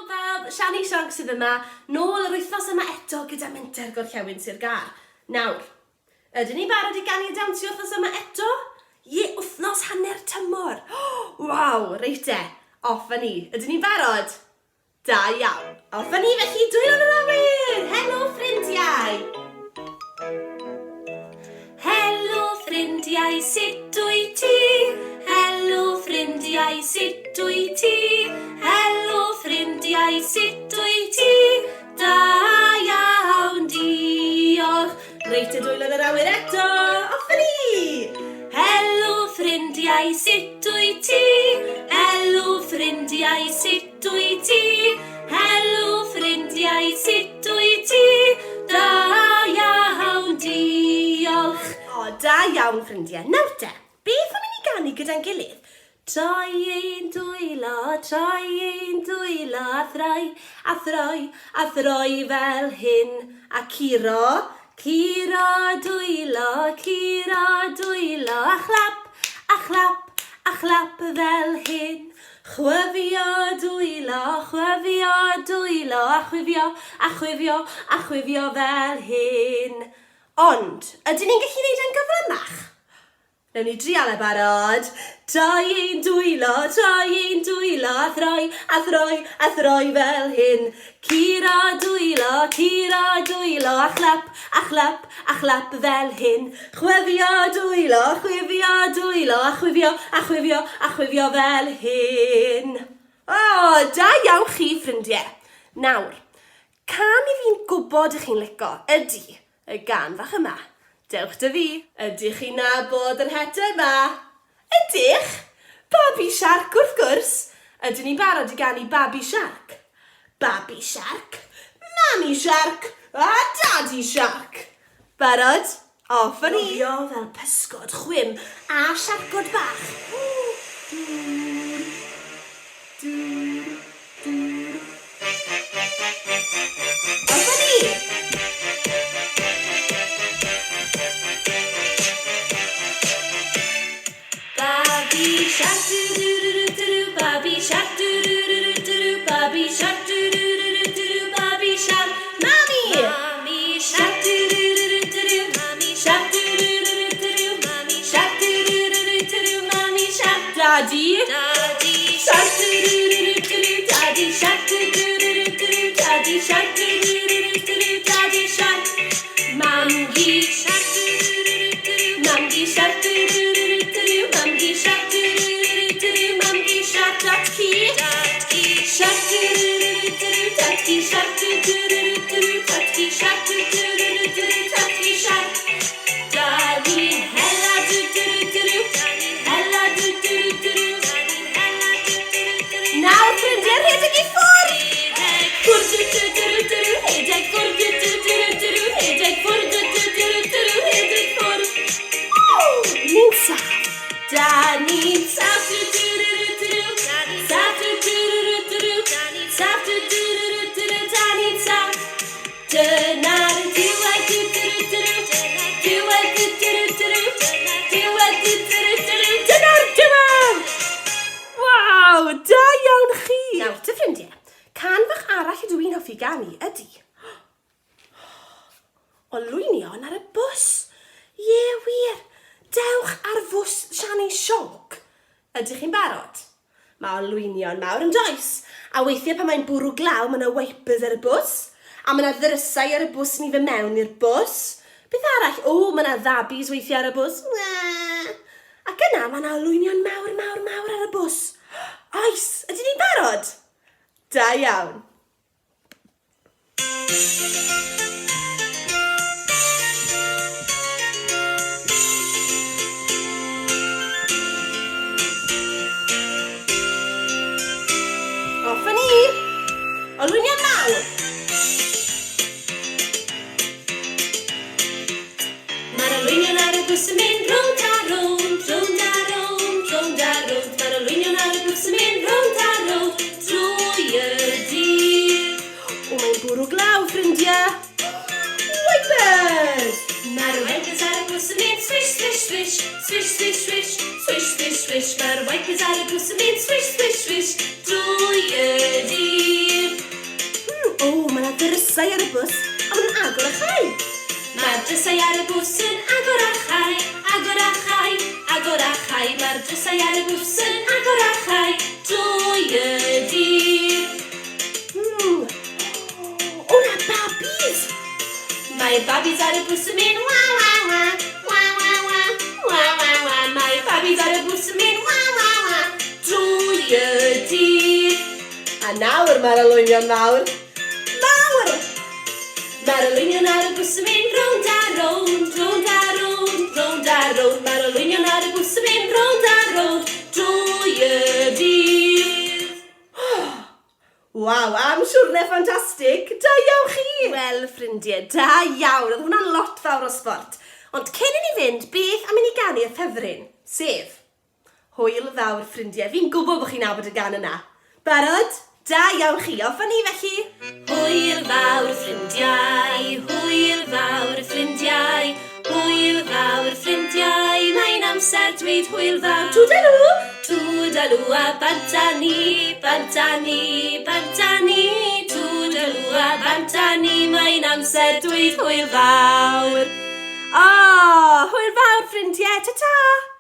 bawb, Siani Sionc sydd yma, nôl yr wythnos yma eto gyda menter Gorllewin Sir Gar. Nawr, ydyn ni barod i ganu dawns i wythnos yma eto? Ie, wythnos hanner tymor. Waw, reit e, offa ni. Ydyn ni'n barod? Da iawn. Offa ni felly dwylo yn yr awyr. Helo ffrindiau. Helo ffrindiau, sut wyt ti? Helo ffrindiau, sut wyt ti? Helo ffrindiau, sut wyt ti? Da iawn, diolch. Reit y dwylo yn yr awyr eto. Offa ni. Helo ffrindiau, sut wyt ti? Helo ffrindiau, sut wyt ti? Helo ffrindiau, sut wyt ti? Da iawn, diolch. O, da iawn ffrindiau. Nawr te, beth am i ni ganu gyda'n gilydd? Troi ein dwylo, a throi fel hyn. A curo, dwylo, a chlap fel hyn. Chwifio dwylo, a chwifio fel hyn. Ond, ydyn ni'n gallu gwneud e'n gyflymach? Newn ni drial e barod. Troi ein dwylo, a throi fel hyn. Curo dwylo, a chlap fel hyn. Chwifio dwylo, a chwifio fel hyn. O, da iawn chi ffrindiau. Nawr, can i fi'n gwybod ych chi'n lico ydy y gan fach yma. Dewch dy fi, ydych chi'n nabod yr het yma? Ydych? Babi Shark wrth gwrs. Ydyn ni'n barod i ganu Babi Shark? Babi Shark, Mami Shark a Daddy Shark. Barod? Off ni. Rofio fel pysgod chwim a siarcod bach. Off ni. Babi Shark, do-do-do-do-do, Babi Shark, do-do-do-do-do, Babi Shark, do-do-do-do-do, Babi Shark, Mami Shark, do-do-do-do-do, Mami Shark, do-do-do-do-do, Mami Shark, do-do-do-do-do, Mami Shark, Daddy Shark, do-do-do-do-do, Daddy Shark, do-do-do-do-do, Daddy Shark, do-do-do-do-do, Daddy Shark, Mangi Shark, do-do-do-do-do, Mangi Shark, do-do-do-do-do. Monkey shark, do-do-do-do-do, monkey shark, Daddy shark, do-do-do-do-do, Daddy shark, do-do-do-do-do, Daddy shark, do-do-do-do-do, Daddy shark. Daddy hella, do-do-do-do-do, Daddy hella, do-do-do-do-do, Daddy hella, do-do-do-do-do. Nawr ffrindiau, rhedeg i ffwrdd! Ffwrdd, do-do-do-do-do, rhedeg ffwrdd, do-do-do-do-do, rhedeg ffwrdd, do-do-do-do-do, rhedeg ffwrdd. Ni'n saff. Da ni'n saff, do-do-do-do-do, saff, do-do-do-do-do, saff, do-do-do-do-do, da ni'n saff. Dyna'r diwedd, do-do-do-do-do, diwedd, do-do-do-do-do, diwedd, do-do-do-do-do, dyna'r diwedd! Waw, da iawn chi! Nawr, ty ffrindiau, can fach arall ydw i'n hoffi ganu ydy olwynion ar y bws. Ie, wir! Dewch ar fws Siani Sionc. Ydych chi'n barod? Mae olwynion mawr yn does. A weithiau pan mae'n bwrw glaw, mae yna wipers ar y bws. A mae yna ddrysau ar y bws ni fy mewn i'r bws. Beth arall? O, mae yna ddabis weithiau ar y bws. Ac yna mae yna olwynion mawr ar y bws. Oes, ydych chi'n barod? Da iawn. Offa ni! Olwynion mawr! Mae'r olwynion ar y bws yn mynd rownd a rownd, rownd a rownd, rownd a rownd. Mae'r olwynion ar y bws yn mynd rownd a rownd, drwy y dydd. O, mae'n bwrw glaw, ffrindiau! Wipers! Mae'r wipers ar y bws yn mynd swish, swish, swish, swish, swish, swish, swish, swish, swish. Mae'r wipers ar y bws yn mynd swish, swish, swish, drwy y dydd. drysau ar y bws a maen nhw'n agor y chai. Mae'r drysau ar y bws yn agor a chai, agor a chai, agor a chai. Mae'r drysau ar y bws yn agor a chai drwy y dydd. O, na babis! Mae'r babis ar y bws yn mynd wa wa wa, wa wa wa, wa wa wa. Mae'r babis ar y bws yn mynd wa wa wa drwy y dydd. A nawr mae'r olwynion mawr. Mawr! Mae'r olwynion ar y bws yn mynd rownd a rownd, rownd a rownd, rownd a rownd. Mae'r olwynion ar y bws yn mynd rownd a rownd drwy y dydd. Waw, am siwrne ffantastig. Da iawn chi! Wel, ffrindiau, da iawn. Oedd hwnna'n lot fawr o sbort. Ond cyn i ni fynd, beth am i ni ganu y ffefryn? Sef, hwyl fawr, ffrindiau. Fi'n gwybod bod chi'n nabod y gan yna. Barod? Da iawn chi. Off ni felly. Hwyl fawr ffrindiau, hwyl fawr ffrindiau, hwyl fawr ffrindiau. Mae'n amser dweud hwyl fawr. Twdalw! Twdalw a bantani, bantani, bantani. Twdalw a bantani. Mae'n amser dweud hwyl fawr. Hwyl fawr, ffrindiau. Ta-ta!